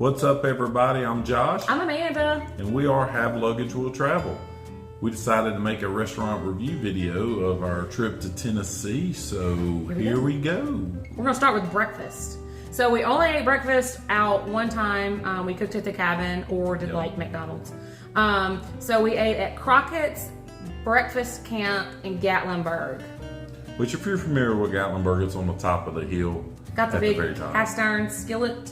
What's up, everybody? I'm Josh. I'm Amanda. And we are Have Luggage Will Travel. We decided to make a restaurant review video of our trip to Tennessee, so here we go. We're going to start with breakfast. So we only ate breakfast out one time. We cooked at the cabin or did like McDonald's. So we ate at Crockett's Breakfast Camp in Gatlinburg. Which, if you're familiar with Gatlinburg, it's on the top of the hill. Got the big very top. cast iron skillet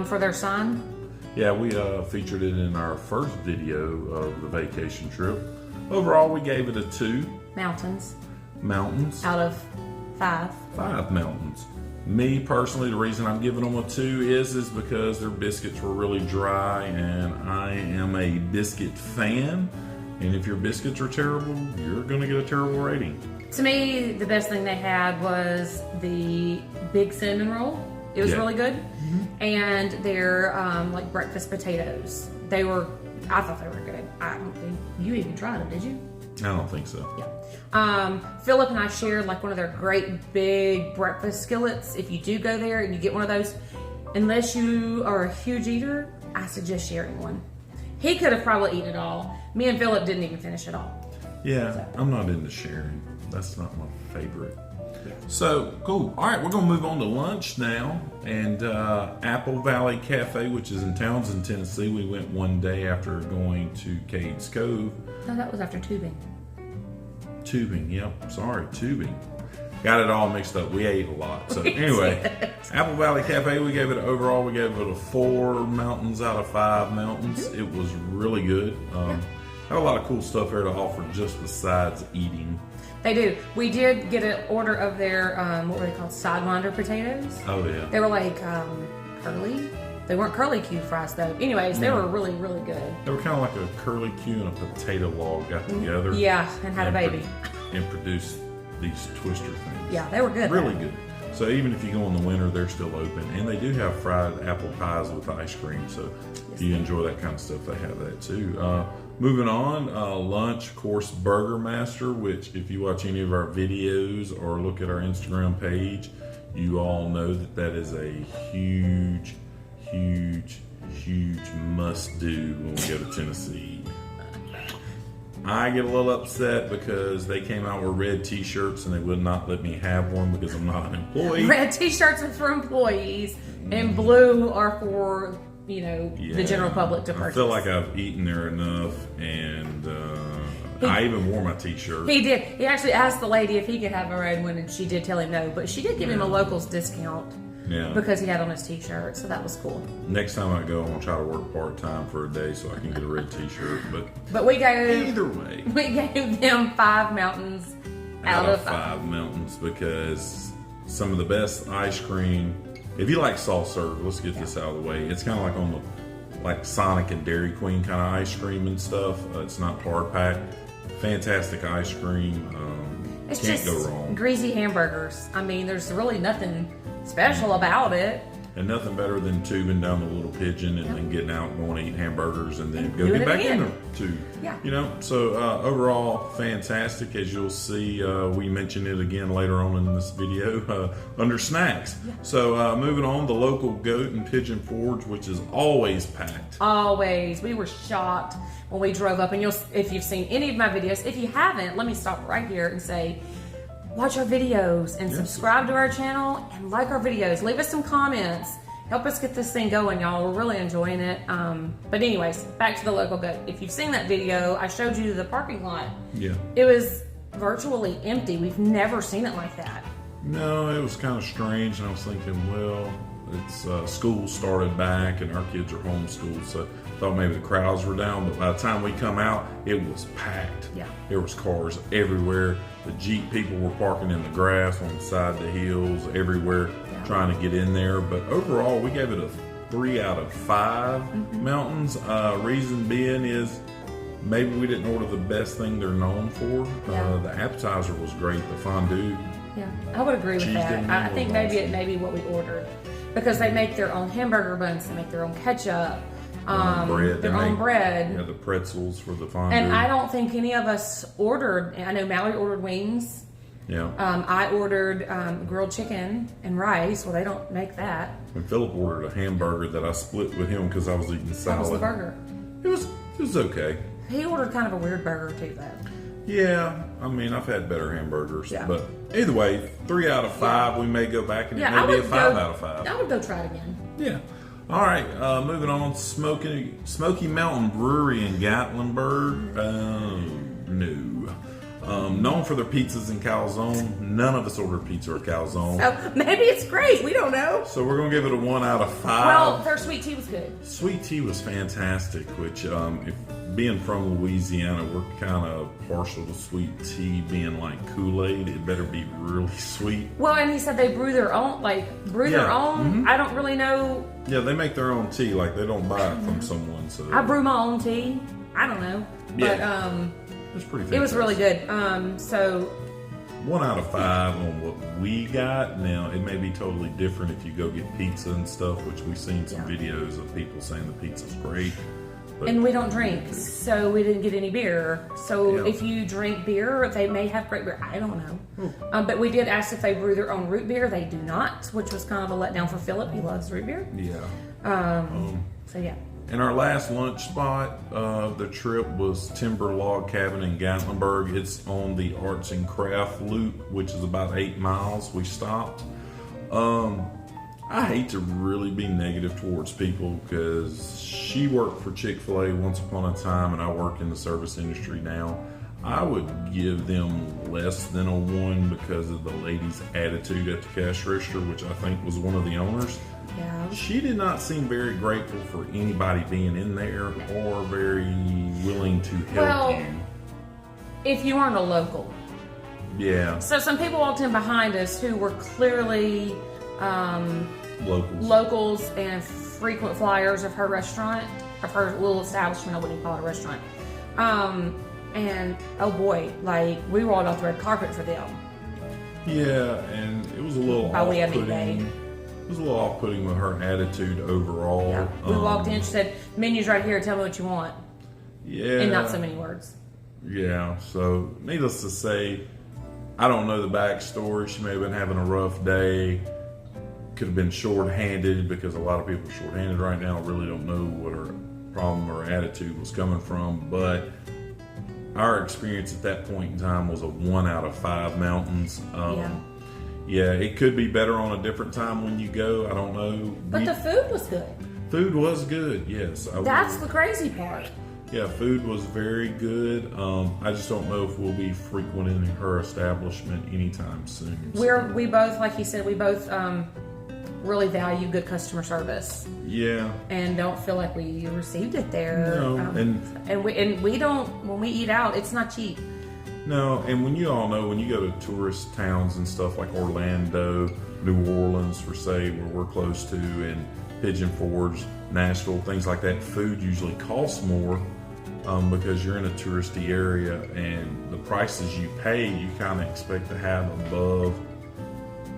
for their son. Yeah, we featured it in our first video of the vacation trip. Overall, we gave it a 2. Mountains. Mountains. Out of 5. 5 mountains. Me, personally, the reason I'm giving them a 2 is because their biscuits were really dry, and I am a biscuit fan. And if your biscuits are terrible, you're going to get a terrible rating. To me, the best thing they had was the big cinnamon roll. It was really good. And their like breakfast potatoes. I thought they were good. I don't think you even tried them, did you? I don't think so. Yeah. Philip and I shared like one of their great big breakfast skillets. If you do go there and you get one of those, unless you are a huge eater, I suggest sharing one. He could have probably eaten it all. Me and Philip didn't even finish it all. Yeah, I'm not into sharing. That's not my favorite. So, cool. All right, we're going to move on to lunch now. And Apple Valley Cafe, which is in Townsend, Tennessee. We went one day after going to Cades Cove. No, that was after tubing. Tubing, yep. Sorry, tubing. Got it all mixed up. We ate a lot. So anyway, Apple Valley Cafe, we gave it a 4 mountains out of 5 mountains. It was really good. Had a lot of cool stuff there to offer just besides eating. They do. We did get an order of their, what were they called? Sidewinder potatoes. Oh, yeah. They were like curly. They weren't curly Q fries, though. Anyways, they were really, really good. They were kind of like a curly Q and a potato log got together. Yeah, and had a baby. And produced these twister things. Yeah, they were good. Really good. So even if you go in the winter, they're still open. And they do have fried apple pies with ice cream. So if you enjoy that kind of stuff, they have that too. Moving on, lunch, of course, Burger Master, which if you watch any of our videos or look at our Instagram page, you all know that is a huge, huge, huge must-do when we go to Tennessee. I get a little upset because they came out with red t-shirts and they would not let me have one because I'm not an employee. Red t-shirts are for employees and blue are for, the general public to purchase. I feel like I've eaten there enough, and I even wore my t-shirt. He did. He actually asked the lady if he could have a red one, and she did tell him no, but she did give him a locals discount. Yeah. Because he had on his t-shirt, so that was cool. Next time I go, I'm gonna try to work part-time for a day so I can get a red t-shirt. But we gave either way. We gave them 5 mountains out of 5 mountains because some of the best ice cream. If you like soft serve, let's get this out of the way. It's kind of like on the Sonic and Dairy Queen kind of ice cream and stuff. It's not hard packed. Fantastic ice cream. It's can't just go wrong. Greasy hamburgers. I mean, there's really nothing special about it. And nothing better than tubing down the little Pigeon and then getting out and going to eat hamburgers and then go get back in there too. Yeah. So overall, fantastic. As you'll see, we mention it again later on in this video under snacks. Yeah. So moving on, the local goat and pigeon forge, which is always packed. Always. We were shocked when we drove up. And if you've seen any of my videos, if you haven't, let me stop right here and say, watch our videos and subscribe to our channel and like our videos. Leave us some comments. Help us get this thing going, y'all. We're really enjoying it. But anyways, back to the local goat. If you've seen that video, I showed you the parking lot. Yeah. It was virtually empty. We've never seen it like that. No, it was kind of strange. And I was thinking, well, it's school started back and our kids are homeschooled. So I thought maybe the crowds were down. But by the time we come out, it was packed. Yeah. There was cars everywhere. The Jeep people were parking in the grass on the side of the hills, everywhere, trying to get in there. But overall, we gave it a 3 out of 5 mountains. Reason being is maybe we didn't order the best thing they're known for. The appetizer was great, the fondue. Yeah, I would agree with that. I think maybe it may be what we ordered because they make their own hamburger buns, they make their own ketchup. Their own bread. Yeah, the pretzels for the fondue. And I don't think any of us ordered. I know Mallory ordered wings. Yeah. I ordered grilled chicken and rice. Well, they don't make that. And Philip ordered a hamburger that I split with him because I was eating salad. How was the burger? It was okay. He ordered kind of a weird burger too, though. Yeah, I mean, I've had better hamburgers. Yeah. But either way, 3 out of 5. We may go back and it may be a 5 out of 5. I would go try it again. Yeah. All right, moving on. Smoky Mountain Brewery in Gatlinburg. No. Known for their pizzas and calzone. None of us ordered pizza or calzone. So maybe it's great. We don't know. So we're going to give it a 1 out of 5. Well, their sweet tea was good. Sweet tea was fantastic, which, if being from Louisiana, we're kind of partial to sweet tea being like Kool-Aid. It better be really sweet. Well, and he said they brew their own, their own. Mm-hmm. I don't really know. Yeah, they make their own tea. Like, they don't buy it from someone. So I brew my own tea. I don't know. But, it was pretty fantastic. It was really good. So 1 out of 5 on what we got. Now, it may be totally different if you go get pizza and stuff, which we've seen some videos of people saying the pizza's great. But, and we don't drink, so we didn't get any beer. So if you drink beer, they may have great beer. I don't know. But we did ask if they brew their own root beer. They do not, which was kind of a letdown for Philip. He loves root beer. Yeah. So yeah. And our last lunch spot of the trip was Timber Log Cabin in Gatlinburg. It's on the Arts and Craft Loop, which is about 8 miles. We stopped. I hate to really be negative towards people because she worked for Chick-fil-A once upon a time and I work in the service industry now. I would give them less than a 1 because of the lady's attitude at the cash register, which I think was one of the owners. Yeah. She did not seem very grateful for anybody being in there or very willing to help you. If you aren't a local. Yeah. So some people walked in behind us who were clearly locals and frequent flyers of her restaurant, of her little establishment. I wouldn't call it a restaurant. And oh boy, we rolled out the red carpet for them. Yeah, and it was a little off-putting. It was a little off-putting with her attitude overall. Yeah. We walked in, she said, "Menu's right here, tell me what you want." Yeah. In not so many words. Yeah, so needless to say, I don't know the backstory. She may have been having a rough day. Could have been short-handed because a lot of people are short-handed right now. Really don't know what her problem or attitude was coming from. But our experience at that point in time was a 1 out of 5 mountains. Yeah, it could be better on a different time when you go. I don't know. But the food was good. Food was good, yes. That's the crazy part. Yeah, food was very good. I just don't know if we'll be frequenting her establishment anytime soon. We both, like he said, we both really value good customer service. Yeah. And don't feel like we received it there. No, and we don't, when we eat out, it's not cheap. No, and when you all know, when you go to tourist towns and stuff like Orlando, New Orleans, for say, where we're close to, and Pigeon Forge, Nashville, things like that, food usually costs more because you're in a touristy area, and the prices you pay, you kind of expect to have above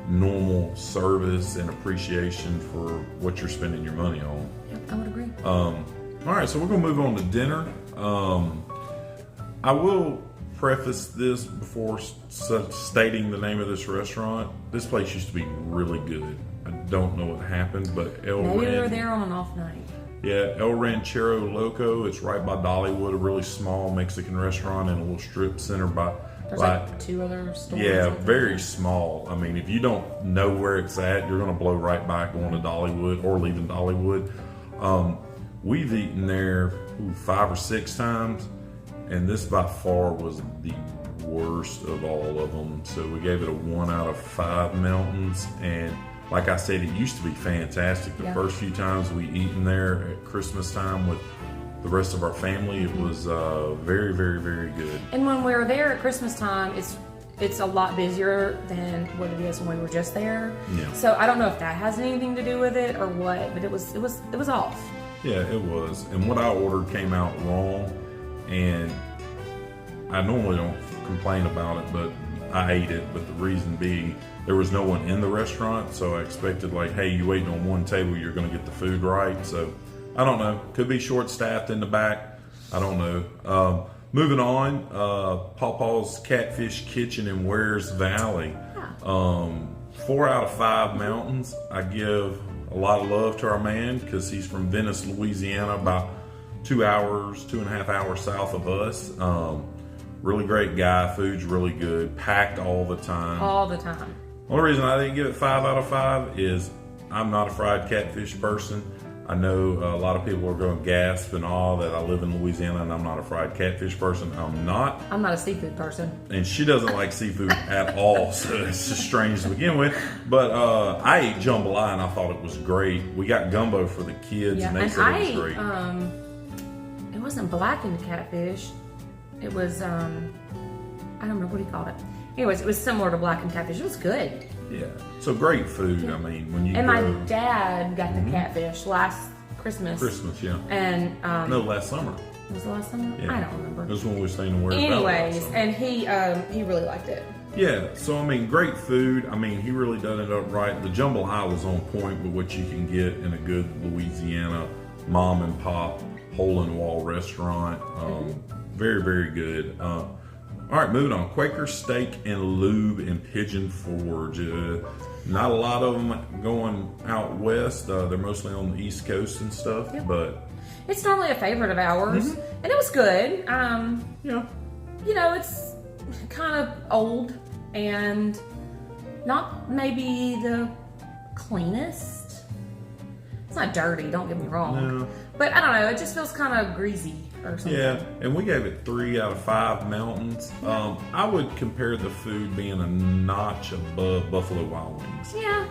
normal service and appreciation for what you're spending your money on. Yep, I would agree. All right, so we're going to move on to dinner. I will preface this before stating the name of this restaurant. This place used to be really good. I don't know what happened, but maybe we were there on an off night. Yeah, El Ranchero Loco. It's right by Dollywood, a really small Mexican restaurant in a little strip center There's like 2 other stores. Yeah, very small. I mean, if you don't know where it's at, you're going to blow right by going to Dollywood or leaving Dollywood. We've eaten there 5 or 6 times, and this by far was the worst of all of them. So we gave it a 1 out of 5 mountains, and like I said, it used to be fantastic. The first few times we eaten there at Christmas time with the rest of our family, it was very, very, very good. And when we were there at Christmas time, it's a lot busier than what it is when we were just there. Yeah. So I don't know if that has anything to do with it or what, but it was off. Yeah, it was. And what I ordered came out wrong, and I normally don't complain about it, but I ate it. But the reason being, there was no one in the restaurant, so I expected hey, you waiting on one table, you're going to get the food right. So I don't know. Could be short-staffed in the back. I don't know. Moving on, Paws Catfish Kitchen in Wares Valley. 4 out of 5 mountains. I give a lot of love to our man because he's from Venice, Louisiana, about 2.5 hours south of us. Really great guy. Food's really good. Packed all the time. All the time. Only reason I didn't give it 5 out of 5 is I'm not a fried catfish person. I know a lot of people are going to gasp and all that I live in Louisiana and I'm not a fried catfish person. I'm not. I'm not a seafood person. And she doesn't like seafood at all, so it's just strange to begin with. But I ate jambalaya and I thought it was great. We got gumbo for the kids and they said it was great. It wasn't blackened catfish. It was, I don't know, what do you call it? Anyways, it was similar to blackened catfish. It was good. Yeah. So great food. I mean, when you And go, my dad got the catfish last Christmas. Christmas, yeah. And No, last summer. was the last summer? Yeah. I don't remember. This is when we were staying in Wares Valley. Anyways, and he really liked it. Yeah, so I mean, great food. I mean, he really done it up right. The jambalaya was on point with what you can get in a good Louisiana mom and pop hole in the wall restaurant. Very, very good. All right, moving on. Quaker Steak and Lube in Pigeon Forge. Not a lot of them going out west. They're mostly on the East Coast and stuff. Yep. But it's normally a favorite of ours, and it was good. Yeah, You know, it's kind of old and not maybe the cleanest. It's not dirty, don't get me wrong. No. But I don't know, it just feels kind of greasy or something. Yeah, and we gave it 3 out of 5 mountains. I would compare the food being a notch above Buffalo Wild Wings. Yeah.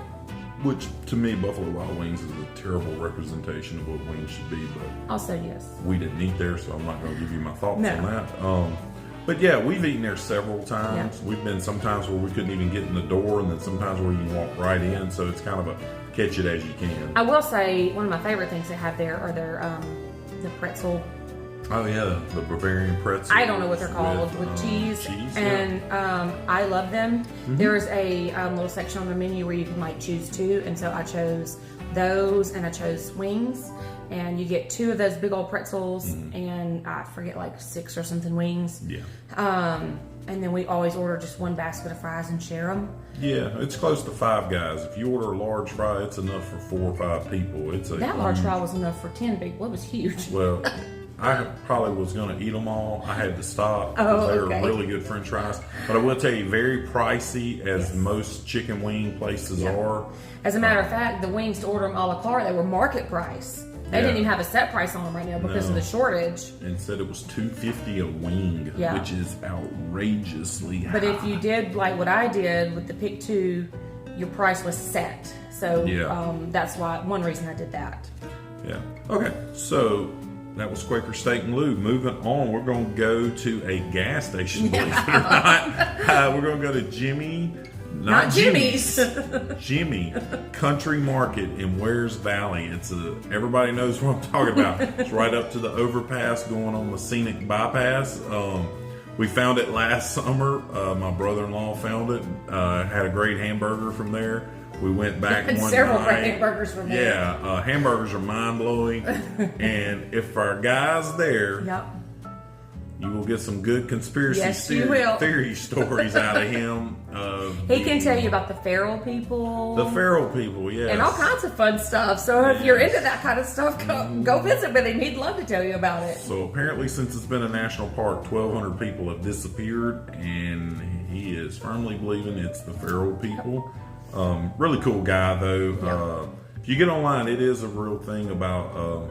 Which, to me, Buffalo Wild Wings is a terrible representation of what wings should be, but Also, yes. we didn't eat there, so I'm not going to give you my thoughts No. on that. But yeah, we've eaten there several times. Yeah. We've been sometimes where we couldn't even get in the door, and then sometimes where you can walk right in, so it's kind of a catch it as you can. I will say one of my favorite things they have there are their the pretzel. Oh yeah, the Bavarian pretzel. I don't know what they're called with cheese, and I love them. There is a little section on the menu where you can like choose 2, and so I chose those, and I chose wings, and you get 2 of those big old pretzels, and I forget like 6 or something wings. Yeah. And then we always order just 1 basket of fries and share them. Yeah, it's close to 5 guys. If you order a large fry, it's enough for 4 or 5 people. It's a That large fry was enough for 10 people. It was huge. Well, I probably was going to eat them all. I had to stop Oh, because they okay. were really good French fries. But I will tell you, very pricey as most chicken wing places are. As a matter of fact, the wings to order them a la carte, they were market price. They didn't even have a set price on them right now because of the shortage. And said it was $2.50 a wing, which is outrageously high. But if you did like what I did with the pick 2, your price was set. So that's why one reason I did that. Yeah. Okay. So that was Quaker Steak and Lube. Moving on, we're going to go to a gas station. Believe it or not. We're going to go to Jimmy. Not Jimmy's. Jimmy Country Market in Wares Valley. Everybody knows what I'm talking about. It's right up to the overpass going on the scenic bypass. We found it last summer. My brother-in-law found it. Had a great hamburger from there. We went back one night. Several great hamburgers from there. Yeah, hamburgers are mind-blowing. And if our guy's there, you will get some good conspiracy theory stories out of him. He can tell you about the feral people. The feral people, yes. And all kinds of fun stuff. So if you're into that kind of stuff, go visit with him. He'd love to tell you about it. So apparently, since it's been a national park, 1,200 people have disappeared, and he is firmly believing it's the feral people. Really cool guy, though. If you get online, it is a real thing about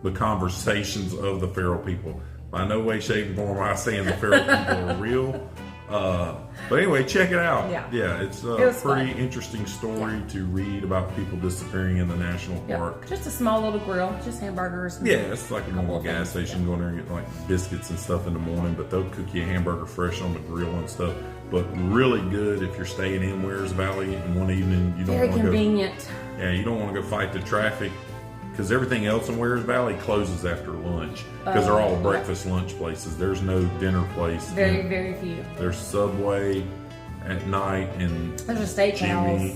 the conversations of the feral people. By no way, shape, and form am I saying the feral people are real. But anyway, check it out. Yeah, it's a pretty interesting story to read about people disappearing in the national park. Just a small little grill, just hamburgers. Yeah, it's like a normal gas station. Going there and get like biscuits and stuff in the morning, but they'll cook you a hamburger fresh on the grill and stuff. But really good if you're staying in Wares Valley and one evening you don't want to go. Very convenient. Yeah, you don't want to go fight the traffic. Because everything else in Wares Valley closes after lunch. Because they're all breakfast lunch places. There's no dinner place. Very, very few. There's Subway at night and there's a steakhouse. Jimmy.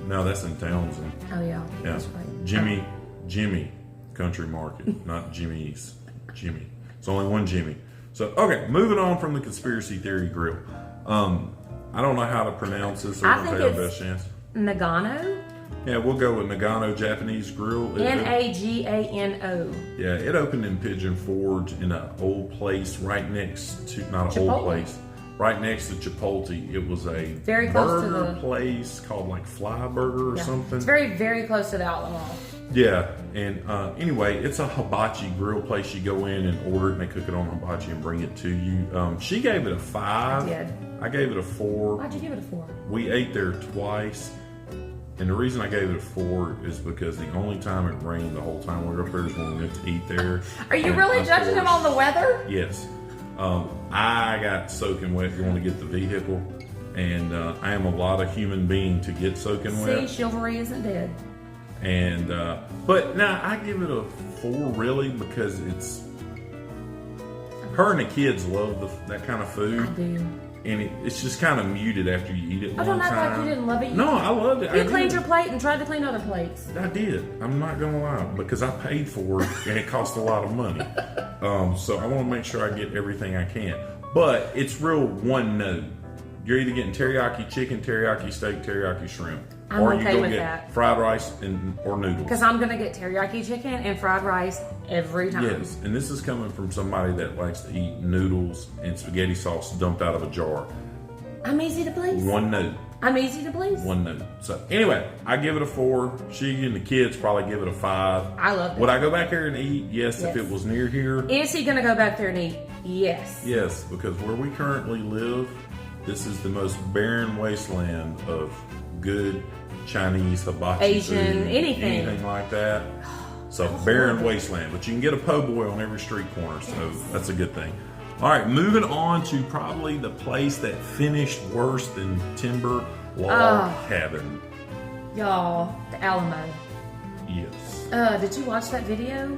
No, that's in Townsend. Oh yeah. That's right. Jimmy Country Market, not Jimmy's. Jimmy. It's only one Jimmy. So, okay, moving on from the conspiracy theory grill. I don't know how to pronounce this. So I think our it's best chance. Nagano. Yeah, we'll go with Nagano Japanese Grill. Nagano. Yeah, it opened in Pigeon Forge in an old place right next to, not an old place, right next to Chipotle. It was a very close to burger the place called like Fly Burger or something. It's very, very close to the Alamo. Yeah, and anyway, it's a hibachi grill place. You go in and order it, and they cook it on hibachi and bring it to you. She gave it a 5. I did. I gave it a 4. Why'd you give it a 4? We ate there twice. And the reason I gave it a 4 is because the only time it rained the whole time we were up there is when we went to eat there. Are you really judging him on the weather? Yes. I got soaking wet going to get the vehicle. And I am a lot of human being to get soaking wet. See, chivalry isn't dead. And, but now I give it a 4 really because it's, her and the kids love that kind of food. I do. And it's just kind of muted after you eat it one don't act time. like you didn't love it. No, I loved it. You cleaned your plate and tried to clean other plates. I did. I'm not going to lie because I paid for it and it cost a lot of money. So I want to make sure I get everything I can. But it's real one note. You're either getting teriyaki chicken, teriyaki steak, teriyaki shrimp. I'm or okay you go with get that. fried rice or noodles. Because I'm going to get teriyaki chicken and fried rice every time. Yes, and this is coming from somebody that likes to eat noodles and spaghetti sauce dumped out of a jar. I'm easy to please. One note. I'm easy to please. One note. So anyway, I give it a 4. She and the kids probably give it a 5. I love it. Would I go back there and eat? Yes, if it was near here. Is he going to go back there and eat? Yes. Yes, because where we currently live, this is the most barren wasteland of good Chinese hibachi Asian, food, anything like that. So barren wasteland, but you can get a po' boy on every street corner, so that's a good thing. All right, moving on to probably the place that finished worse than Timber Log Cabin. Y'all, the Alamo. Yes. Did you watch that video?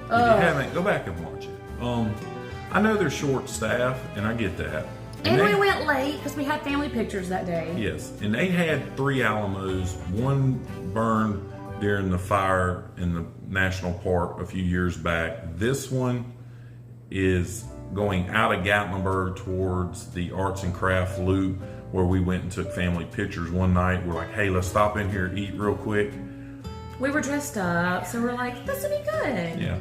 If you haven't, go back and watch it. I know they're short staffed, and I get that. And we went late because we had family pictures that day. Yes, and they had 3 Alamos. One burned during the fire in the national park a few years back. This one is going out of Gatlinburg towards the arts and craft loop where we went and took family pictures one night. We're like, hey, let's stop in here and eat real quick. We were dressed up, so we're like, this will be good. Yeah.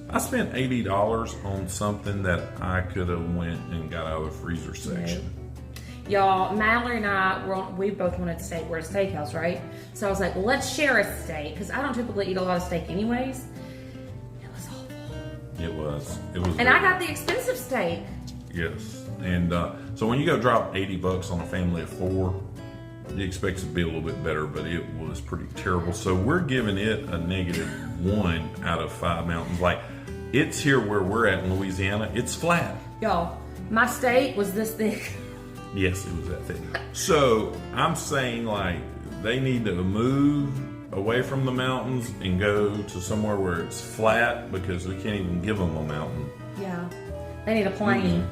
I spent $80 on something that I could have went and got out of the freezer section. Y'all, Mallory and I, we both wanted steak. We're at a steakhouse, right? So I was like, well, let's share a steak because I don't typically eat a lot of steak anyways. It was awful. It was. And I got the expensive steak. Yes. And so when you go drop $80 on a family of 4, you expect it to be a little bit better, but it was pretty terrible. So we're giving it a -1 out of 5 mountains. Like, it's here where we're at in Louisiana. It's flat. Y'all, my steak was this thick. Yes, it was that thick. So I'm saying, like, they need to move away from the mountains and go to somewhere where it's flat because we can't even give them a mountain. Yeah. They need a plane.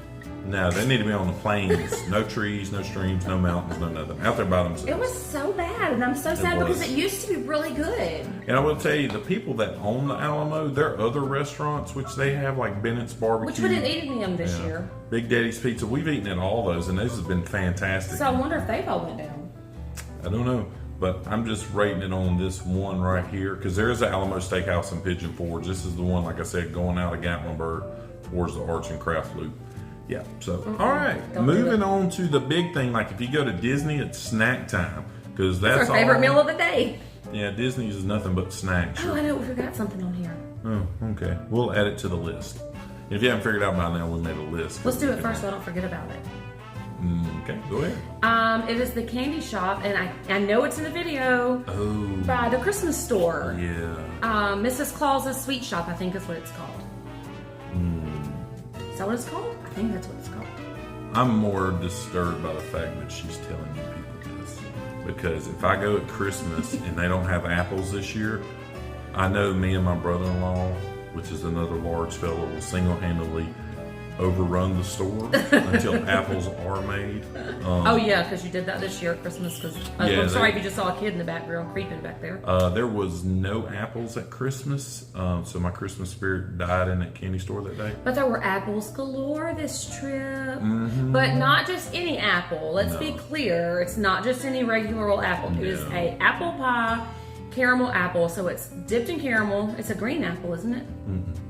No, they need to be on the plains. No trees, no streams, no mountains, no nothing. Out there by themselves. It was so bad, and I'm so sad because it used to be really good. And I will tell you, the people that own the Alamo, there are other restaurants which they have, like Bennett's Barbecue. Which we didn't eat any of them this year. Big Daddy's Pizza. We've eaten at all those, and those have been fantastic. So I wonder if they've all went down. I don't know, but I'm just rating it on this one right here because there is an Alamo Steakhouse in Pigeon Forge. This is the one, like I said, going out of Gatlinburg towards the Arts and Craft Loop. Yeah, so, all right, moving on to the big thing. Like, if you go to Disney, it's snack time. Because that's our favorite meal of the day. Yeah, Disney's is nothing but snacks. Oh, I know, we forgot something on here. Oh, okay. We'll add it to the list. If you haven't figured it out by now, we made a list. Let's do it first so I don't forget about it. Okay, go ahead. It is the candy shop, and I know it's in the video. Oh. By the Christmas store. Yeah. Mrs. Claus's Sweet Shop, I think is what it's called. Is that what it's called? I think that's what it's called. I'm more disturbed by the fact that she's telling you people this. Because if I go at Christmas and they don't have apples this year, I know me and my brother-in-law, which is another large fellow, will single-handedly overrun the store until apples are made. Oh yeah, because you did that this year at Christmas. Because Yeah, I'm sorry if you just saw a kid in the background creeping back there. There was no apples at Christmas, so my Christmas spirit died in that candy store that day. But there were apples galore this trip. But not just any apple. Let's be clear. It's not just any regular old apple. It is a apple pie caramel apple. So it's dipped in caramel. It's a green apple, isn't it?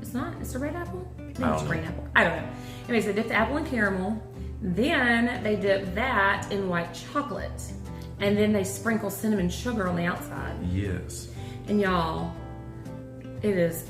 It's not. It's a red apple. I think it's a green apple. I don't know. Anyways, they dip the apple in caramel. Then they dip that in white chocolate. And then they sprinkle cinnamon sugar on the outside. Yes. And y'all, it's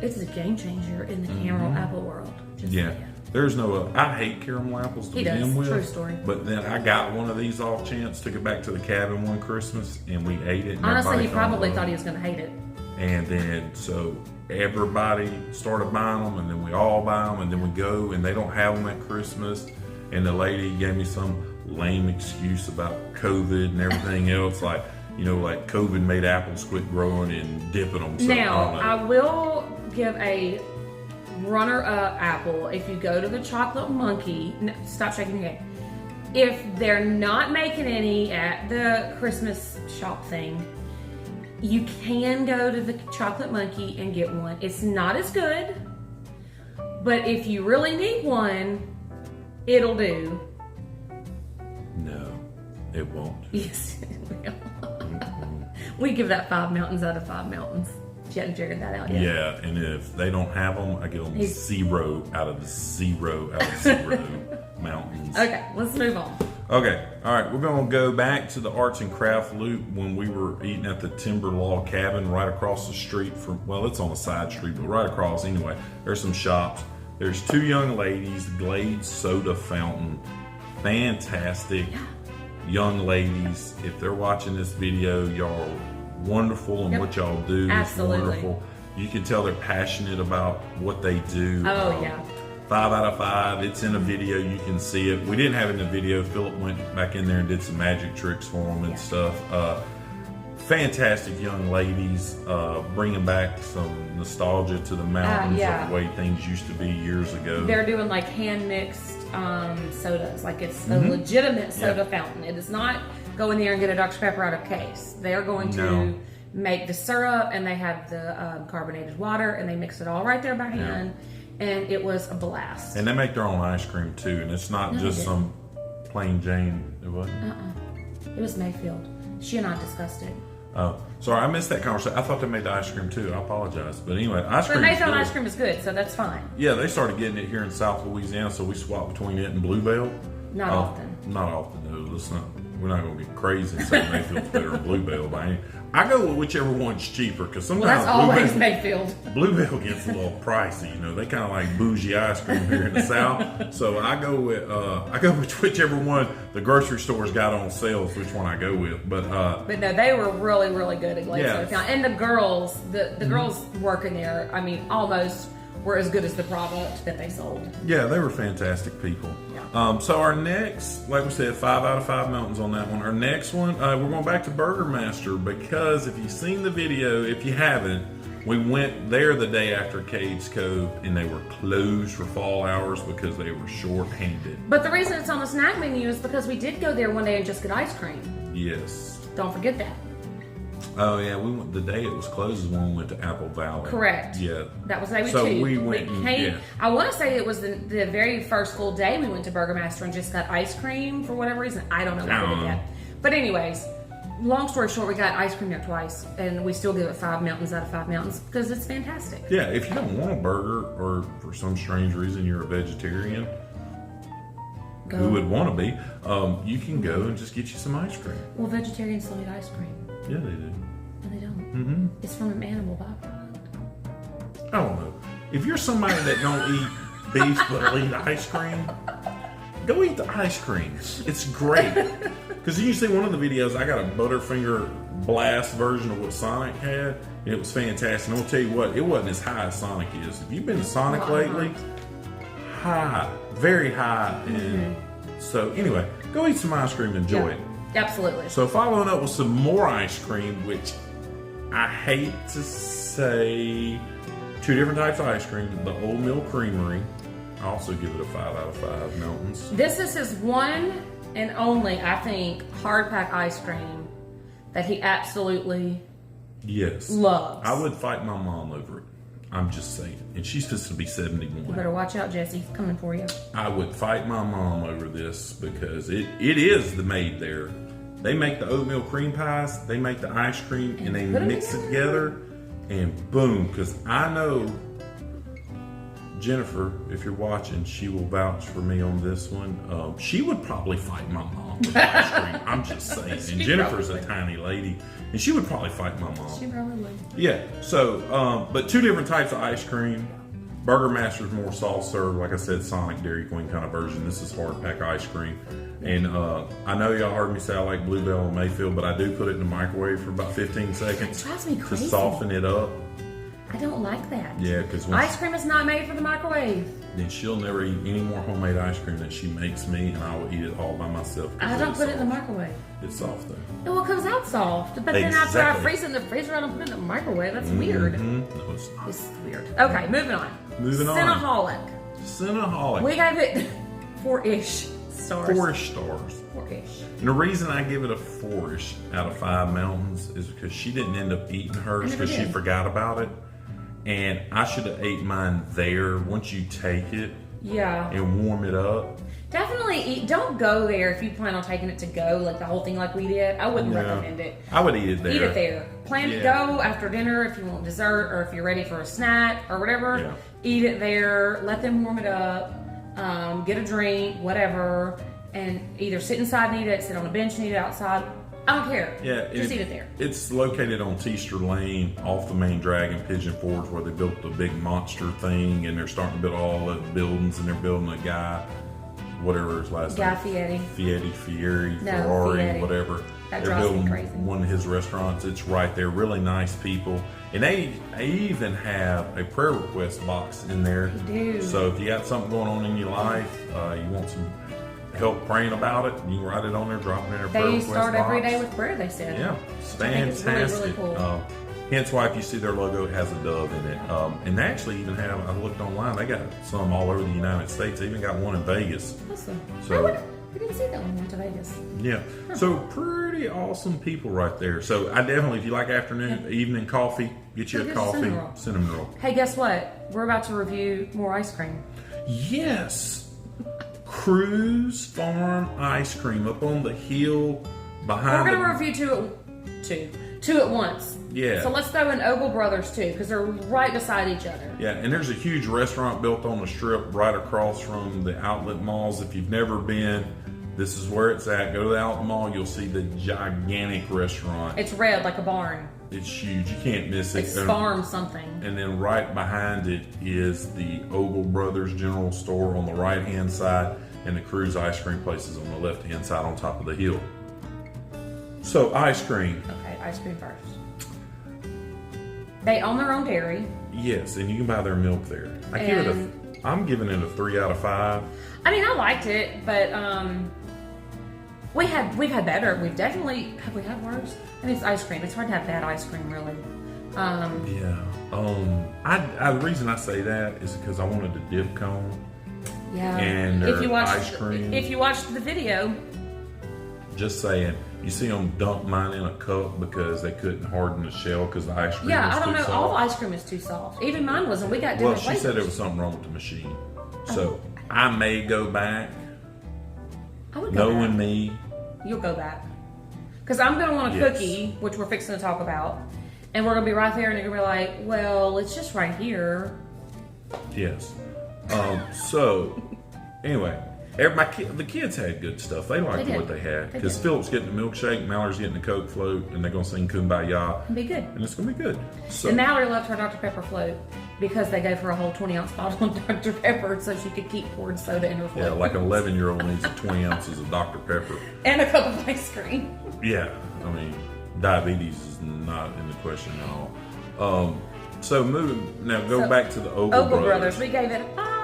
a game changer in the caramel apple world. Just Yeah. saying. There's no, I hate caramel apples to He begin does. with. True story. But then I got one of these off chance, took it back to the cabin one Christmas, and we ate it. And Honestly, everybody he probably fell in thought love. he was going to hate it. And then, so everybody started buying them, and then we all buy them, and then we go, and they don't have them at Christmas. And the lady gave me some lame excuse about COVID and everything else, like, you know, like COVID made apples quit growing and dipping them. So, Now, I I will give a runner-up apple if you go to the Chocolate Monkey. No, stop shaking your head. If they're not making any at the Christmas shop thing, you can go to the Chocolate Monkey and get one. It's not as good, but if you really need one, it'll do. No, it won't. Yes, it will. We give that 5 mountains out of 5 mountains. You hadn't figured that out yet. Yeah, and if they don't have them, I give them 0 out of 0 out of 0 mountains. Okay, let's move on. Okay, all right, we're going to go back to the arts and craft loop when we were eating at the Timber Log Cabin right across the street from, well, it's on a side street, but right across anyway. There's some shops. There's 2 young ladies, Glade Soda Fountain. Fantastic young ladies. If they're watching this video, y'all are wonderful, and what y'all do Absolutely. is wonderful. You can tell they're passionate about what they do. Oh, yeah. 5 out of 5. It's in a video. You can see it. We didn't have it in the video. Philip went back in there and did some magic tricks for them and stuff. Fantastic young ladies, bringing back some nostalgia to the mountains of the way things used to be years ago. They're doing like hand mixed sodas. Like it's a legitimate soda fountain. It is not go in there and get a Dr. Pepper out of case. They're going to make the syrup, and they have the carbonated water, and they mix it all right there by hand. And it was a blast. And they make their own ice cream too, and it's not just some plain Jane. It wasn't. It was Mayfield. She and I discussed it. Oh, sorry, I missed that conversation. I thought they made the ice cream too. I apologize, but anyway, ice cream. But Mayfield ice cream is good, so that's fine. Yeah, they started getting it here in South Louisiana, so we swapped between it and Bluebell. Not often. Not often, no. Let's not. We're not going to get crazy and say Mayfield's better than Bluebell by any. I go with whichever one's cheaper, because sometimes Well, that's always Mayfield. Bluebell gets a little pricey. You know, they kind of like bougie ice cream here in the South. So I go with whichever one the grocery store's got on sales. Which one I go with, but no, they were really, really good at Glade Soda Yes. Fountain. And the girls, the girls working there, I mean, almost were as good as the product that they sold. yeah, they were fantastic people. Yeah. So our next, like we said, 5 out of 5 mountains on that one. Our next one, we're going back to Burger Master, because if you've seen the video, if you haven't, we went there the day after Cade's Cove, and they were closed for fall hours because they were short-handed. But the reason it's on the snack menu is because we did go there one day and just get ice cream. Yes. Don't forget that. Oh yeah, we went the day it was closed is when we went to Apple Valley. Correct. Yeah. That was day So two. we went and- yeah. I want to say it was the very first full day we went to Burger Master and just got ice cream for whatever reason. I don't know what we did yet. But anyways, long story short, we got ice cream there twice, and we still give it 5 mountains out of 5 mountains because it's fantastic. Yeah, if you don't want a burger, or for some strange reason you're a vegetarian, who would want to be, you can go and just get you some ice cream. Well, vegetarians still need ice cream. Yeah, they do. No, they don't. Mm-hmm. It's from an animal byproduct. I don't know. If you're somebody that don't eat beef but eat ice cream, go eat the ice cream. It's great. Because you see one of the videos, I got a Butterfinger Blast version of what Sonic had. And it was fantastic. And I'm going to tell you what, it wasn't as high as Sonic is. If you've been to Sonic lately, high, very high. And so anyway, go eat some ice cream and enjoy it. Absolutely. So following up with some more ice cream, which I hate to say, 2 different types of ice cream. The Old Mill Creamery I also give it a 5 out of 5 mountains. This is his one and only, I think, hard pack ice cream that he absolutely loves. I would fight my mom over it. I'm just saying. And she's supposed to be 71. You better watch out, Jesse. He's coming for you. I would fight my mom over this because it is the made there. They make the oatmeal cream pies, they make the ice cream, and they mix it together, and boom. Because I know Jennifer, if you're watching, she will vouch for me on this one. She would probably fight my mom with ice cream. I'm just saying. And Jennifer's a tiny lady, and she would probably fight my mom. She probably would. Yeah. So, but 2 different types of ice cream. Burger Master's more soft serve, like I said, Sonic Dairy Queen kind of version. This is hard pack ice cream. And I know y'all heard me say I like Bluebell and Mayfield, but I do put it in the microwave for about 15 seconds. It drives me crazy. To soften it up. I don't like that. Yeah, because ice cream is not made for the microwave. Then she'll never eat any more homemade ice cream than she makes me, and I will eat it all by myself. I don't put it in the microwave. It's soft though. Well, it comes out soft, but then after I freeze it in the freezer, I don't put it in the microwave. That's weird. No, it's not. It's weird. Okay, moving on. Cinnaholic. We gave it 4-ish stars. 4-ish stars. 4-ish. And the reason I give it a 4-ish out of 5 mountains is because she didn't end up eating hers because she forgot about it. And I should have ate mine there once you take it. Yeah. And warm it up. Definitely eat. Don't go there if you plan on taking it to go, like the whole thing like we did. I wouldn't recommend it. I would eat it there. Eat it there. Plan to go after dinner if you want dessert or if you're ready for a snack or whatever. Yeah. Eat it there. Let them warm it up. Get a drink, whatever. And either sit inside and eat it, sit on a bench and eat it outside. I don't care. Yeah, just eat it there. It's located on Teaster Lane off the main drag in Pigeon Forge where they built the big monster thing and they're starting to build all the buildings and they're building a guy, whatever his last name. Ferrari, whatever. That they're drives building me crazy. One of his restaurants. It's right there. Really nice people. And they even have a prayer request box in there. They do. So if you got something going on in your life, you want some help praying about it, you can write it on there, drop it in their prayer request box. They start every day with prayer, they said. Yeah, it's fantastic. Really, really cool. Hence why if you see their logo, it has a dove in it. And they actually even have, I looked online, they got some all over the United States. They even got one in Vegas. Awesome. So, I didn't see that one went to Vegas. Yeah. So pretty awesome people right there. So I definitely, if you like afternoon, evening coffee, get you a coffee, cinnamon roll. Hey, guess what? We're about to review more ice cream. Yes. Cruise Farm ice cream up on the hill behind. We're going to review two at once. Yeah. So let's throw in Ogle Brothers too, because they're right beside each other. Yeah, and there's a huge restaurant built on the strip right across from the outlet malls. If you've never been, this is where it's at. Go to the outlet mall, you'll see the gigantic restaurant. It's red like a barn. It's huge. You can't miss it. It's farm something. And then right behind it is the Ogle Brothers General Store on the right-hand side, and the Cruise ice cream place is on the left-hand side on top of the hill. So, ice cream. Okay, ice cream first. They own their own dairy. Yes, and you can buy their milk there. I'm giving it a 3 out of 5. I mean, I liked it, but we've had better. Have we had worse? I mean, it's ice cream. It's hard to have bad ice cream, really. The reason I say that is because I wanted a dip cone. Yeah. And ice cream. If you watched the video. Just saying. You see them dump mine in a cup because they couldn't harden the shell because the ice cream was too soft. Yeah, I don't know. All ice cream is too soft. Even mine wasn't. We got different flavors. She said there was something wrong with the machine. So I may go back. I would go back. Knowing me. You'll go back. Because I'm going to want a cookie, which we're fixing to talk about. And we're going to be right there and you're going to be like, well, it's just right here. Yes. So, anyway. The kids had good stuff. They liked what they had. Because Philip's getting the milkshake, Mallory's getting the Coke float, and they're going to sing Kumbaya. It'll be good. And it's going to be good. So, and Mallory loved her Dr. Pepper float because they gave her a whole 20-ounce bottle of Dr. Pepper so she could keep pouring soda in her float. Yeah, like an 11-year-old needs 20 ounces of Dr. Pepper. And a cup of ice cream. Yeah. I mean, diabetes is not in the question at all. So back to the Ogle Brothers. We gave it a 5.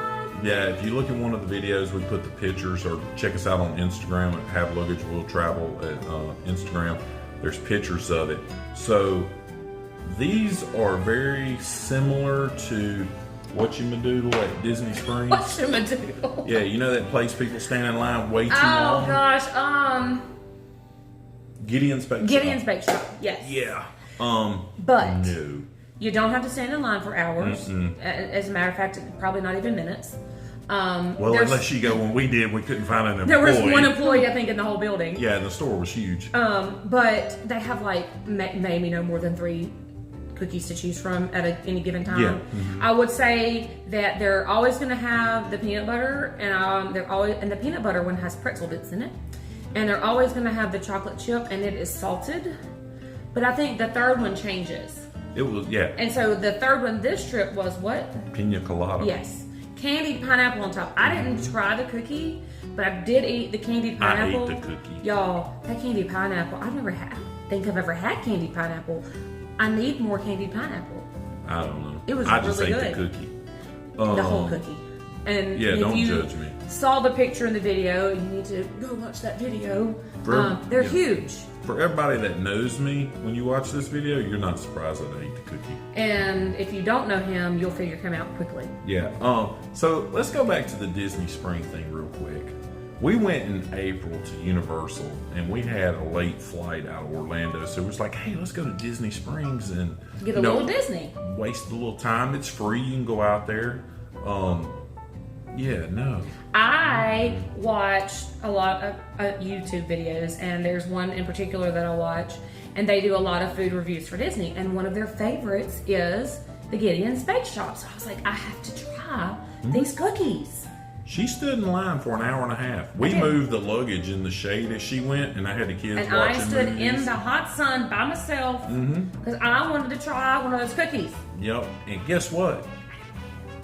Yeah, if you look at one of the videos, we put the pictures, or check us out on Instagram at Have Luggage Will Travel at Instagram. There's pictures of it. So these are very similar to whatchamadoodle at Disney Springs. Whatchamadoodle. Yeah, you know that place people stand in line way too Oh long? gosh, Gideon's Bake Shop. Gideon's Bake Shop, yes. Yeah. But no. you don't have to stand in line for hours. As a matter of fact, probably not even minutes. Well, unless you go, when we did, we couldn't find an employee. There was one employee, I think, in the whole building. Yeah, and the store was huge. But they have like maybe no more than 3 cookies to choose from at any given time. Yeah. I would say that they're always going to have the peanut butter, and the peanut butter one has pretzel bits in it, and they're always going to have the chocolate chip, and it is salted. But I think the third one changes. It was, yeah. And so the third one this trip was what? Pina colada. Yes. Candied pineapple on top. I didn't try the cookie, but I did eat the candied pineapple. I ate the cookie. Y'all, that candied pineapple, I've never ever had candied pineapple. I need more candied pineapple. I don't know. It was I just really ate good. the cookie. The whole cookie. And yeah, if don't you judge me. saw the picture in the video, you need to go watch that video. They're huge. For everybody that knows me, when you watch this video, you're not surprised that I ate the cookie. And if you don't know him, you'll figure him out quickly. Yeah. So let's go back to the Disney Spring thing real quick. We went in April to Universal, and we had a late flight out of Orlando. So it was like, hey, let's go to Disney Springs and get a little Disney. Waste a little time. It's free. You can go out there. Yeah, no. I watched a lot of YouTube videos, and there's one in particular that I watch, and they do a lot of food reviews for Disney, and one of their favorites is the Gideon's Bake Shop. So I was like, I have to try these cookies. She stood in line for an hour and a half. We moved the luggage in the shade as she went, and I had the kids and watching I stood movies. in the hot sun by myself because I wanted to try one of those cookies. Yep, and guess what?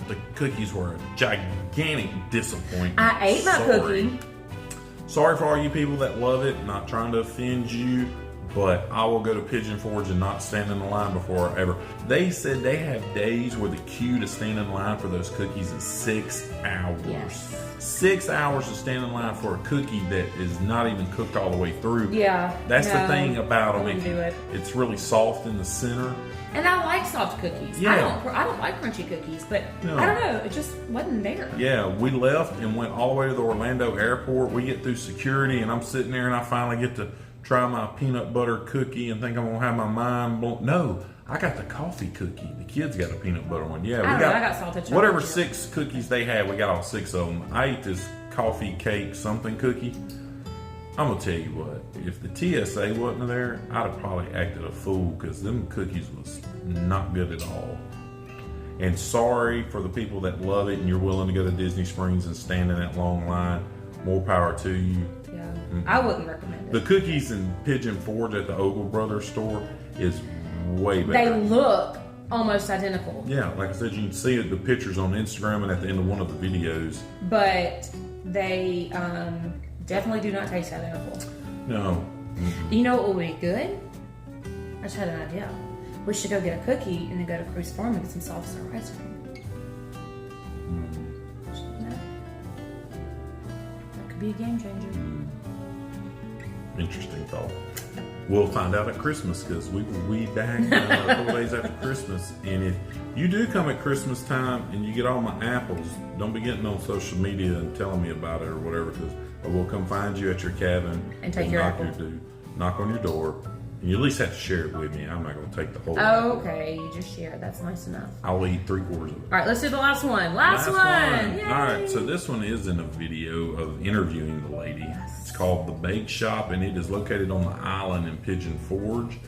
The cookies were a gigantic disappointment. I ate my cookie. Sorry for all you people that love it. Not trying to offend you, but I will go to Pigeon Forge and not stand in the line before ever. They said they have days where the queue to stand in line for those cookies is 6 hours. Yes. 6 hours to stand in line for a cookie that is not even cooked all the way through. Yeah. That's the thing about them. Do it. It's really soft in the center. And I like soft cookies. Yeah. I don't like crunchy cookies, but No. I don't know. It just wasn't there. Yeah, we left and went all the way to the Orlando airport. We get through security, and I'm sitting there, and I finally get to try my peanut butter cookie and think I'm gonna have my mind blown. No, I got the coffee cookie. The kids got a peanut butter one. Yeah, I got salted chocolate whatever chip. 6 cookies they had. We got all 6 of them. I ate this coffee cake something cookie. I'm gonna tell you what. If the TSA wasn't there, I'd have probably acted a fool because them cookies was not good at all. And sorry for the people that love it and you're willing to go to Disney Springs and stand in that long line. More power to you. Yeah, I wouldn't recommend it. The cookies in Pigeon Forge at the Ogle Brothers store is way They better. look almost identical. Yeah, like I said, you can see it, the pictures on Instagram and at the end of one of the videos. But they definitely do not taste identical. No. You know what would be good? I just had an idea. We should go get a cookie and then go to Cruise Farm and get some soft serve ice cream. That could be a game changer. Interesting thought. We'll find out at Christmas because we will be back a couple days after Christmas. And if you do come at Christmas time and you get all my apples, don't be getting on social media and telling me about it or whatever, because I will come find you at your cabin And take your apple. Knock on your door. And you at least have to share it with me. I'm not going to take the whole apple. Okay, you just share it. That's nice enough. I'll eat 3/4 of it. All right, let's do the last one. Last one. Yay. All right, so this one is in a video of interviewing the lady. It's called The Bake Shop, and it is located on the island in Pigeon Forge.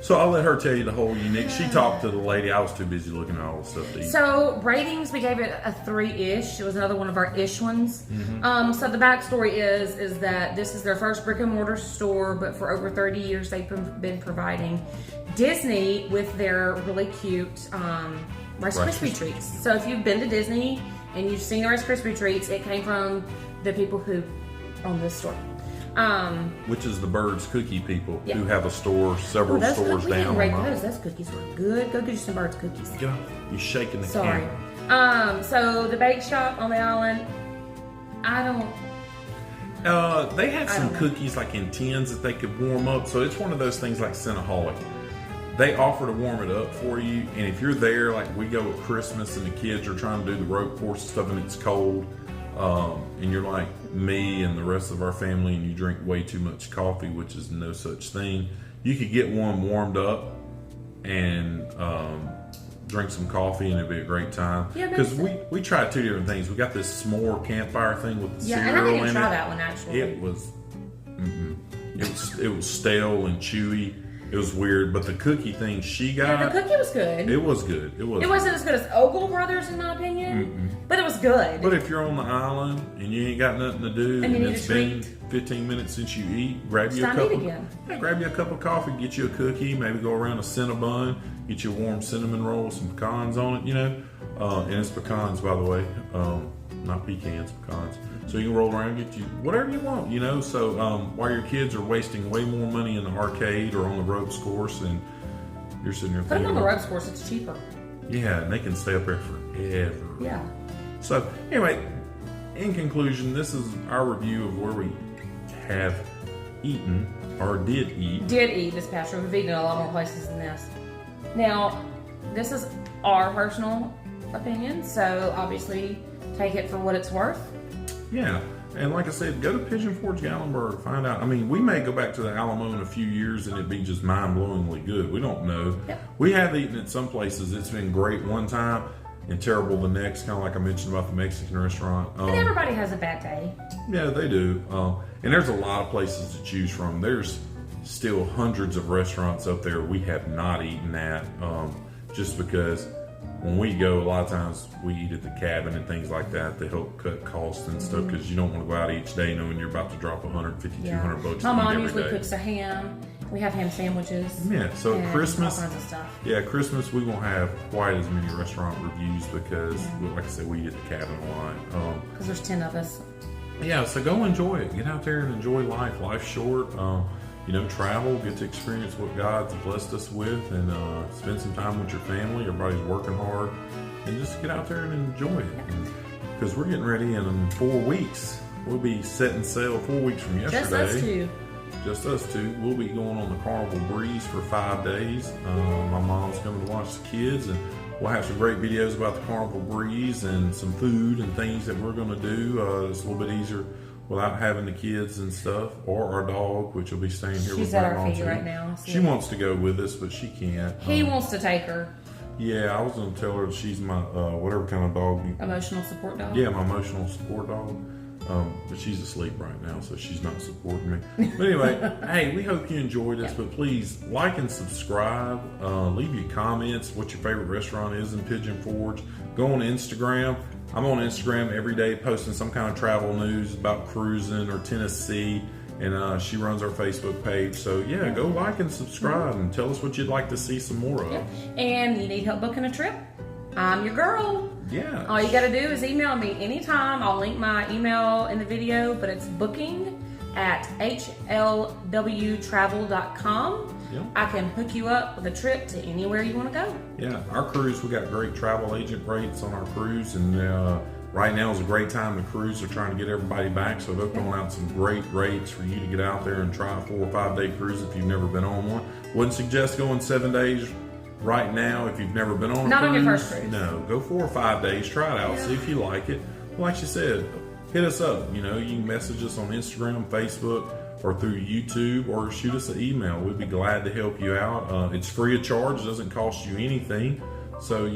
So I'll let her tell you the whole unique. She talked to the lady. I was too busy looking at all the stuff to eat. So ratings, we gave it a 3-ish. It was another one of our ish ones. So the backstory is that this is their first brick and mortar store, but for over 30 years they've been providing Disney with their really cute Rice Krispie treats. So if you've been to Disney and you've seen the Rice Krispie treats, it came from the people who own this store. Which is the Bird's Cookie people Yeah. who have a store, several stores we down. didn't rate those. Those cookies were good. Go get you some Bird's cookies. Get off. You're shaking the Sorry. camera. So the bake shop on the island, I don't. They had some know. cookies like in tins that they could warm up. So it's one of those things like Cinnaholic. they offer to warm it up for you. And if you're there, like we go at Christmas and the kids are trying to do the rope course and stuff and it's cold, and you're like me and the rest of our family and you drink way too much coffee, which is no such thing, you could get one warmed up and drink some coffee and it'd be a great time. Yeah, because we tried 2 different things. We got this s'more campfire thing with the cereal in it. Yeah, and I didn't try that one actually. It was stale and chewy. It was weird, but the cookie thing she got... Yeah, the cookie was good. It was good. It wasn't as good as Ogle Brothers, in my opinion, but it was good. But if you're on the island and you ain't got nothing to do, and it's been 15 minutes since you eat, grab you a cup of coffee, get you a cookie, maybe go around a Cinnabon, get you a warm cinnamon roll, some pecans on it, and it's pecans, by the way, not pecans, pecans. So you can roll around and get you whatever you want, So while your kids are wasting way more money in the arcade or on the ropes course, and you're sitting there put them on the ropes course, it's cheaper. Yeah, and they can stay up there forever. Yeah. So anyway, in conclusion, this is our review of where we have eaten or did eat. This past year. We've eaten in a lot more places than this. Now, this is our personal opinion, so obviously take it for what it's worth. Yeah, and like I said, go to Pigeon Forge, Gatlinburg, find out. I mean, we may go back to the Alamo in a few years and it'd be just mind-blowingly good. We don't know. Yep. We have eaten at some places. It's been great one time and terrible the next, kind of like I mentioned about the Mexican restaurant. And everybody has a bad day. Yeah, they do. And there's a lot of places to choose from. There's still hundreds of restaurants up there we have not eaten at, just because when we go, a lot of times we eat at the cabin and things like that to help cut costs and stuff, because you don't want to go out each day knowing you're about to drop $150, $200 My mom usually cooks a ham. We have ham sandwiches. Yeah, so Christmas, all kinds of stuff. Yeah, Christmas we won't have quite as many restaurant reviews because, like I said, we eat at the cabin a lot. Because there's 10 of us. Yeah, so go enjoy it. Get out there and enjoy life. Life's short. Travel, get to experience what God's blessed us with, and spend some time with your family. Everybody's working hard, and just get out there and enjoy it. Because we're getting ready in 4 weeks. We'll be setting sail 4 weeks from yesterday. Just us two. We'll be going on the Carnival Breeze for 5 days. My mom's coming to watch the kids, and we'll have some great videos about the Carnival Breeze and some food and things that we're going to do. It's a little bit easier without having the kids and stuff, or our dog, which will be staying here with She's at our feet right now. She wants to go with us, but she can't. He wants to take her. Yeah, I was going to tell her she's my, whatever kind of dog. Emotional support dog? Yeah, my emotional support dog. But she's asleep right now, so she's not supporting me. But anyway, hey, we hope you enjoyed this, but please like and subscribe. Leave your comments, what your favorite restaurant is in Pigeon Forge. Go on Instagram. I'm on Instagram every day posting some kind of travel news about cruising or Tennessee, and she runs our Facebook page. So yeah, go like and subscribe and tell us what you'd like to see some more of. Yeah. And you need help booking a trip? I'm your girl. Yeah. All you got to do is email me anytime. I'll link my email in the video, but it's booking@hlwtravel.com. Yep. I can hook you up with a trip to anywhere you want to go. Yeah, our cruise, we got great travel agent rates on our cruise, and right now is a great time to cruise. They're trying to get everybody back, so they're throwing out some great rates for you to get out there and try a 4 or 5 day cruise if you've never been on one. Wouldn't suggest going 7 days right now if you've never been on a cruise. Not on your first cruise. No, go 4 or 5 days, try it out, see if you like it. Like she said, hit us up. You can message us on Instagram, Facebook, or through YouTube, or shoot us an email. We'd be glad to help you out. It's free of charge, doesn't cost you anything. So,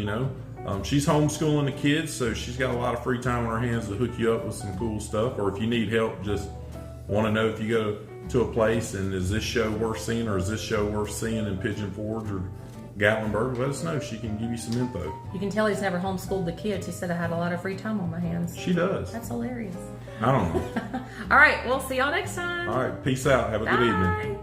she's homeschooling the kids, so she's got a lot of free time on her hands to hook you up with some cool stuff. Or if you need help, just want to know if you go to a place and is this show worth seeing, or is this show worth seeing in Pigeon Forge or Gatlinburg, let us know. She can give you some info. You can tell he's never homeschooled the kids. He said I had a lot of free time on my hands. She does. That's hilarious. I don't know. All right, we'll see y'all next time. All right, peace out. Have a good evening.